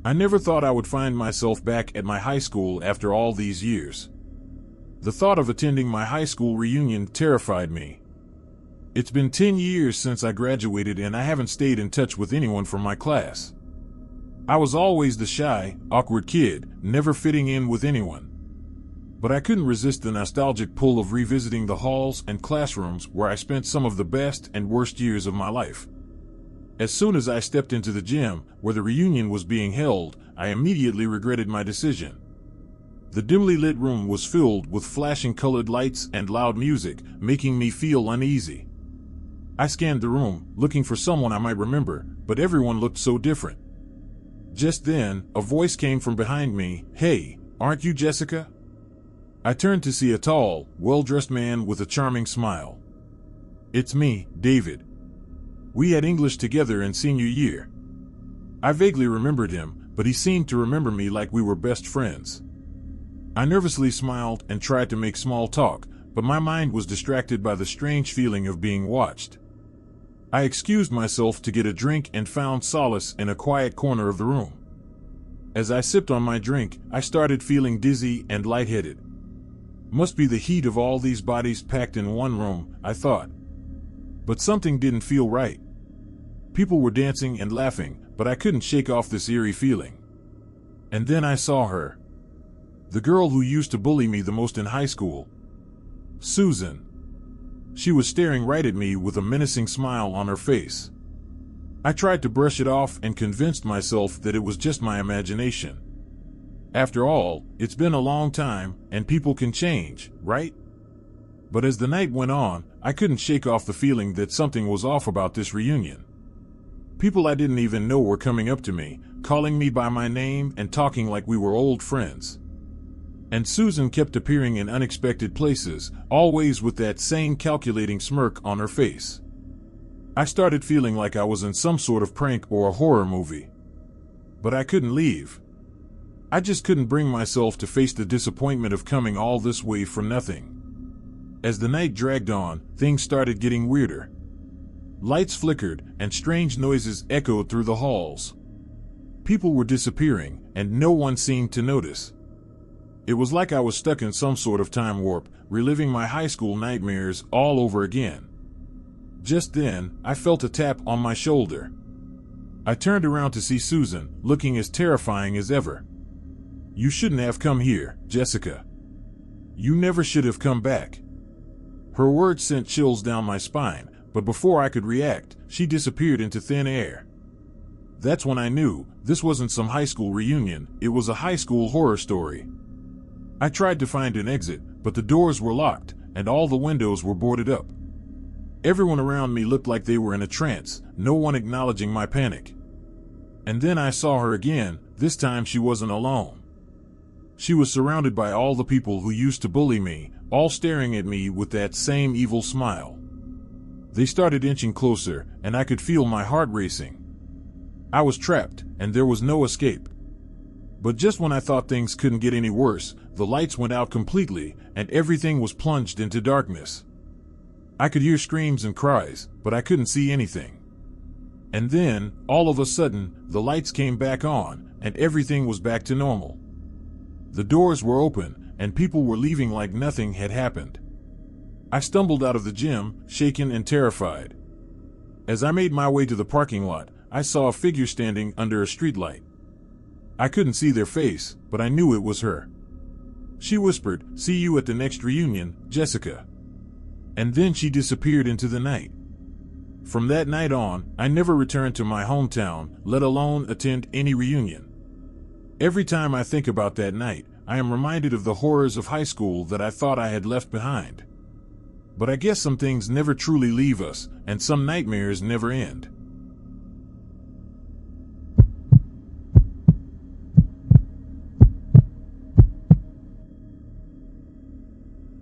I never thought I would find myself back at my high school after all these years. The thought of attending my high school reunion terrified me. It's been 10 years since I graduated and I haven't stayed in touch with anyone from my class. I was always the shy, awkward kid, never fitting in with anyone. But I couldn't resist the nostalgic pull of revisiting the halls and classrooms where I spent some of the best and worst years of my life. As soon as I stepped into the gym where the reunion was being held, I immediately regretted my decision. The dimly lit room was filled with flashing colored lights and loud music, making me feel uneasy. I scanned the room, looking for someone I might remember, but everyone looked so different. Just then, a voice came from behind me. "Hey, aren't you Jessica?" I turned to see a tall, well-dressed man with a charming smile. "It's me, David. We had English together in senior year." I vaguely remembered him, but he seemed to remember me like we were best friends. I nervously smiled and tried to make small talk, but my mind was distracted by the strange feeling of being watched. I excused myself to get a drink and found solace in a quiet corner of the room. As I sipped on my drink, I started feeling dizzy and lightheaded. Must be the heat of all these bodies packed in one room, I thought. But something didn't feel right. People were dancing and laughing, but I couldn't shake off this eerie feeling. And then I saw her. The girl who used to bully me the most in high school. Susan. She was staring right at me with a menacing smile on her face. I tried to brush it off and convinced myself that it was just my imagination. After all, it's been a long time, and people can change, right? But as the night went on, I couldn't shake off the feeling that something was off about this reunion. People I didn't even know were coming up to me, calling me by my name and talking like we were old friends. And Susan kept appearing in unexpected places, always with that same calculating smirk on her face. I started feeling like I was in some sort of prank or a horror movie. But I couldn't leave. I just couldn't bring myself to face the disappointment of coming all this way for nothing. As the night dragged on, things started getting weirder. Lights flickered, and strange noises echoed through the halls. People were disappearing, and no one seemed to notice. It was like I was stuck in some sort of time warp, reliving my high school nightmares all over again. Just then, I felt a tap on my shoulder. I turned around to see Susan, looking as terrifying as ever. "You shouldn't have come here, Jessica. You never should have come back." Her words sent chills down my spine, but before I could react, she disappeared into thin air. That's when I knew this wasn't some high school reunion, it was a high school horror story. I tried to find an exit, but the doors were locked, and all the windows were boarded up. Everyone around me looked like they were in a trance, no one acknowledging my panic. And then I saw her again. This time she wasn't alone. She was surrounded by all the people who used to bully me, all staring at me with that same evil smile. They started inching closer, and I could feel my heart racing. I was trapped, and there was no escape. But just when I thought things couldn't get any worse, the lights went out completely, and everything was plunged into darkness. I could hear screams and cries, but I couldn't see anything. And then, all of a sudden, the lights came back on, and everything was back to normal. The doors were open, and people were leaving like nothing had happened. I stumbled out of the gym, shaken and terrified. As I made my way to the parking lot, I saw a figure standing under a streetlight. I couldn't see their face, but I knew it was her. She whispered, "See you at the next reunion, Jessica." And then she disappeared into the night. From that night on, I never returned to my hometown, let alone attend any reunion. Every time I think about that night, I am reminded of the horrors of high school that I thought I had left behind. But I guess some things never truly leave us, and some nightmares never end.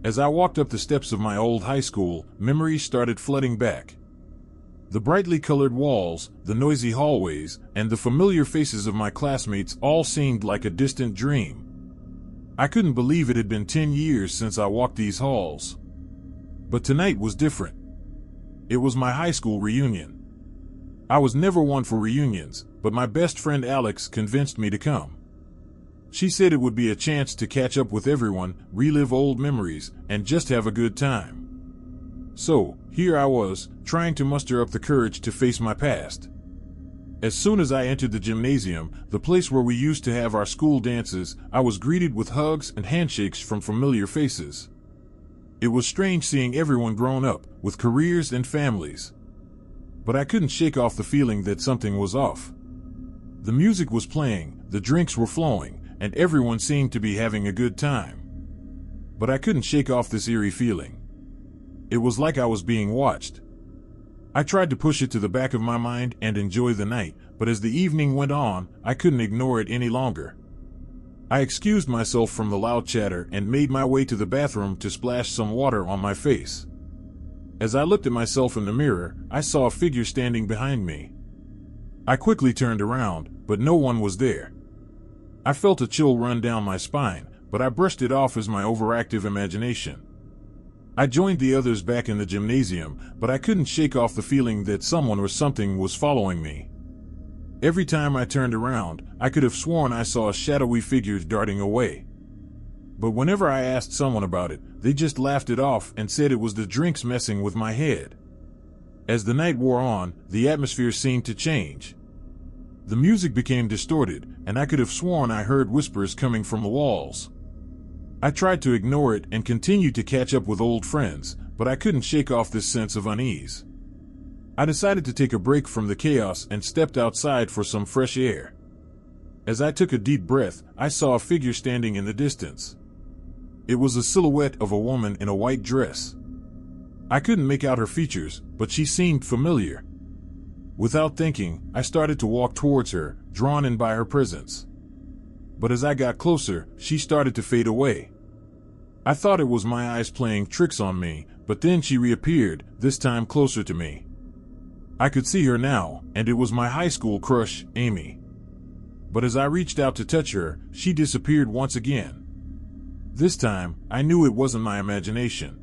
As I walked up the steps of my old high school, memories started flooding back. The brightly colored walls, the noisy hallways, and the familiar faces of my classmates all seemed like a distant dream. I couldn't believe it had been 10 years since I walked these halls. But tonight was different. It was my high school reunion. I was never one for reunions, but my best friend Alex convinced me to come. She said it would be a chance to catch up with everyone, relive old memories, and just have a good time. So, here I was, trying to muster up the courage to face my past. As soon as I entered the gymnasium, the place where we used to have our school dances, I was greeted with hugs and handshakes from familiar faces. It was strange seeing everyone grown up, with careers and families. But I couldn't shake off the feeling that something was off. The music was playing, the drinks were flowing, and everyone seemed to be having a good time. But I couldn't shake off this eerie feeling. It was like I was being watched. I tried to push it to the back of my mind and enjoy the night, but as the evening went on, I couldn't ignore it any longer. I excused myself from the loud chatter and made my way to the bathroom to splash some water on my face. As I looked at myself in the mirror, I saw a figure standing behind me. I quickly turned around, but no one was there. I felt a chill run down my spine, but I brushed it off as my overactive imagination. I joined the others back in the gymnasium, but I couldn't shake off the feeling that someone or something was following me. Every time I turned around, I could have sworn I saw a shadowy figure darting away. But whenever I asked someone about it, they just laughed it off and said it was the drinks messing with my head. As the night wore on, the atmosphere seemed to change. The music became distorted, and I could have sworn I heard whispers coming from the walls. I tried to ignore it and continued to catch up with old friends, but I couldn't shake off this sense of unease. I decided to take a break from the chaos and stepped outside for some fresh air. As I took a deep breath, I saw a figure standing in the distance. It was a silhouette of a woman in a white dress. I couldn't make out her features, but she seemed familiar. Without thinking, I started to walk towards her, drawn in by her presence. But as I got closer, she started to fade away. I thought it was my eyes playing tricks on me, but then she reappeared, this time closer to me. I could see her now, and it was my high school crush, Amy. But as I reached out to touch her, she disappeared once again. This time, I knew it wasn't my imagination.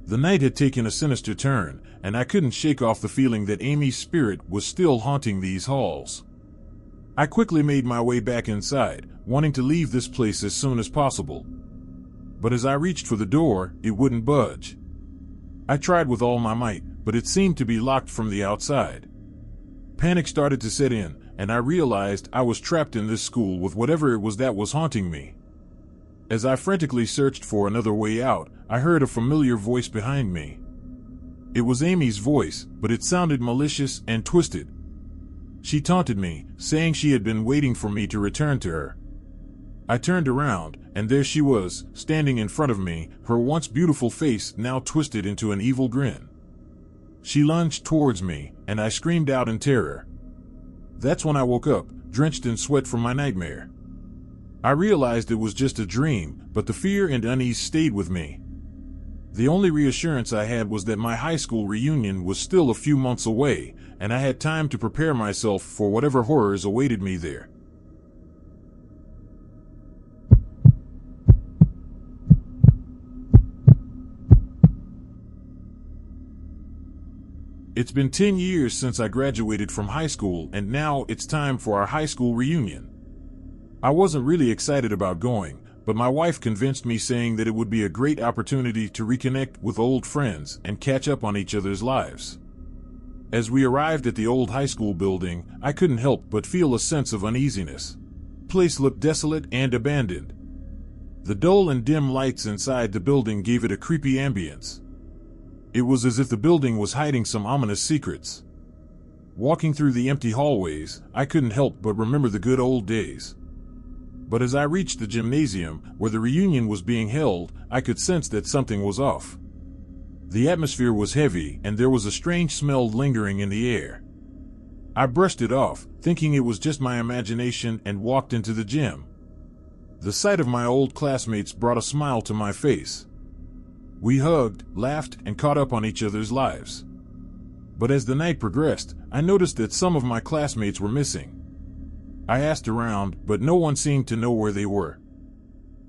The night had taken a sinister turn, and I couldn't shake off the feeling that Amy's spirit was still haunting these halls. I quickly made my way back inside, wanting to leave this place as soon as possible. But as I reached for the door, it wouldn't budge. I tried with all my might, but it seemed to be locked from the outside. Panic started to set in, and I realized I was trapped in this school with whatever it was that was haunting me. As I frantically searched for another way out, I heard a familiar voice behind me. It was Amy's voice, but it sounded malicious and twisted. She taunted me, saying she had been waiting for me to return to her. I turned around, and there she was, standing in front of me, her once beautiful face now twisted into an evil grin. She lunged towards me, and I screamed out in terror. That's when I woke up, drenched in sweat from my nightmare. I realized it was just a dream, but the fear and unease stayed with me. The only reassurance I had was that my high school reunion was still a few months away, and I had time to prepare myself for whatever horrors awaited me there. It's been 10 years since I graduated from high school, and now it's time for our high school reunion. I wasn't really excited about going, but my wife convinced me, saying that it would be a great opportunity to reconnect with old friends and catch up on each other's lives. As we arrived at the old high school building, I couldn't help but feel a sense of uneasiness. The place looked desolate and abandoned. The dull and dim lights inside the building gave it a creepy ambience. It was as if the building was hiding some ominous secrets. Walking through the empty hallways, I couldn't help but remember the good old days. But as I reached the gymnasium, where the reunion was being held, I could sense that something was off. The atmosphere was heavy, and there was a strange smell lingering in the air. I brushed it off, thinking it was just my imagination, and walked into the gym. The sight of my old classmates brought a smile to my face. We hugged, laughed, and caught up on each other's lives. But as the night progressed, I noticed that some of my classmates were missing. I asked around, but no one seemed to know where they were.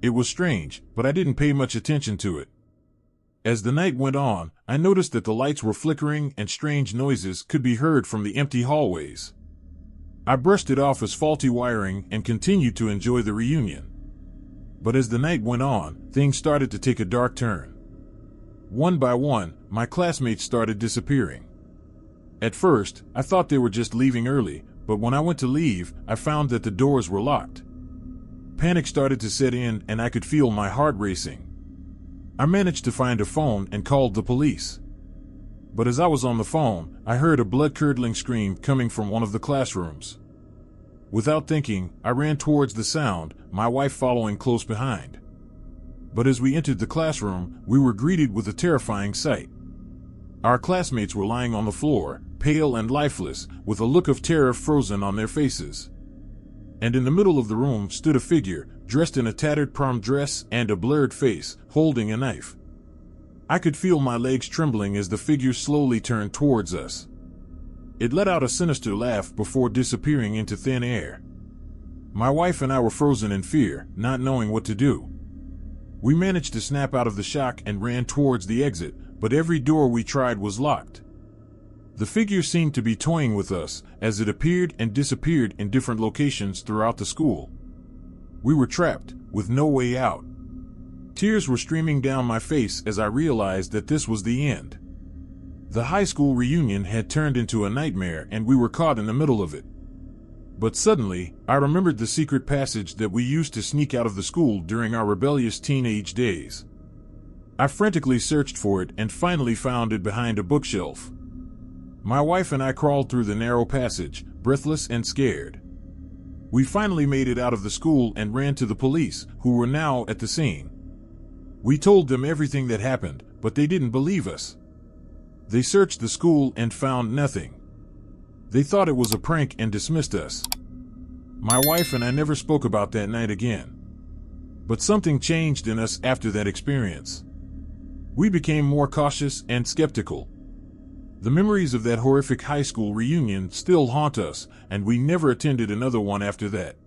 It was strange, but I didn't pay much attention to it. As the night went on, I noticed that the lights were flickering and strange noises could be heard from the empty hallways. I brushed it off as faulty wiring and continued to enjoy the reunion. But as the night went on, things started to take a dark turn. One by one, my classmates started disappearing. At first, I thought they were just leaving early, but when I went to leave, I found that the doors were locked. Panic started to set in and I could feel my heart racing. I managed to find a phone and called the police. But as I was on the phone, I heard a blood-curdling scream coming from one of the classrooms. Without thinking, I ran towards the sound, my wife following close behind. But as we entered the classroom, we were greeted with a terrifying sight. Our classmates were lying on the floor, pale and lifeless, with a look of terror frozen on their faces. And in the middle of the room stood a figure, dressed in a tattered prom dress and a blurred face, holding a knife. I could feel my legs trembling as the figure slowly turned towards us. It let out a sinister laugh before disappearing into thin air. My wife and I were frozen in fear, not knowing what to do. We managed to snap out of the shock and ran towards the exit, but every door we tried was locked. The figure seemed to be toying with us, as it appeared and disappeared in different locations throughout the school. We were trapped, with no way out. Tears were streaming down my face as I realized that this was the end. The high school reunion had turned into a nightmare and we were caught in the middle of it. But suddenly, I remembered the secret passage that we used to sneak out of the school during our rebellious teenage days. I frantically searched for it and finally found it behind a bookshelf. My wife and I crawled through the narrow passage, breathless and scared. We finally made it out of the school and ran to the police, who were now at the scene. We told them everything that happened, but they didn't believe us. They searched the school and found nothing. They thought it was a prank and dismissed us. My wife and I never spoke about that night again. But something changed in us after that experience. We became more cautious and skeptical. The memories of that horrific high school reunion still haunt us, and we never attended another one after that.